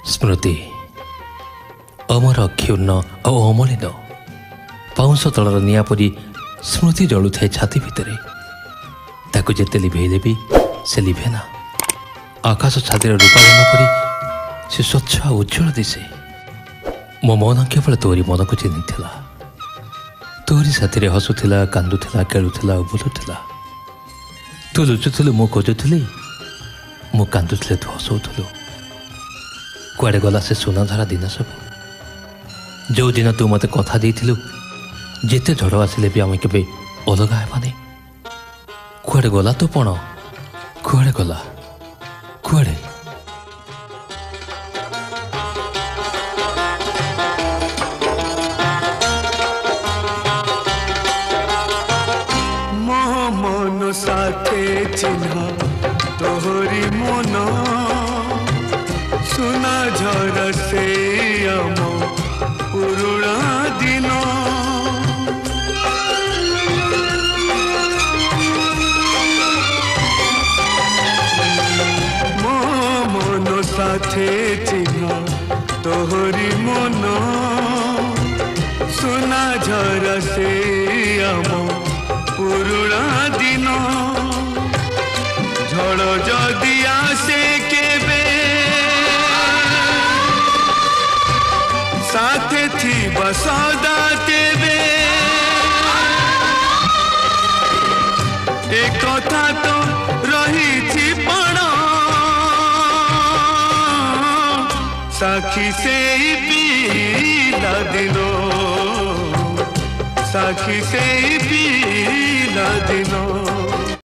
स्मृति अमर क्षुण्ण और अमलिन पाउंश तलर निआ परी स्मृति जलु थाए छाती भितर ताकू जेते लिभेले भी से लिभेना। आकाश छातिर रूपाधन परी से स्वच्छ और उज्जवल दिशे। मो मन केवल तोरी मन को चिन्ह तोरी साथी हसुला कांदुला खेलुला और बुलुला। तू लुचुलु मु खोजुली मु कांदुले तू हसुलु। कुआडे गला से सुनाधरा दिन सब जो दिन तू मत कथा देलु जिते झड़ आसिले भी आम के अलग हेबानी। कुआडे गला तो पण कुआडे गला कुआडे मन साथे चिन्ह तोहरी मन सुना झर से आम पुरुणा दिन मो मन साथे चिन्ह तोहरी मन सुना झर से आम पुरुणा दिन झड़ जदि आसे केबे साथे थिबा सदा तेबे एक कथा तो रही पण साखी से पीला दिनो साखी से पीला दिनो।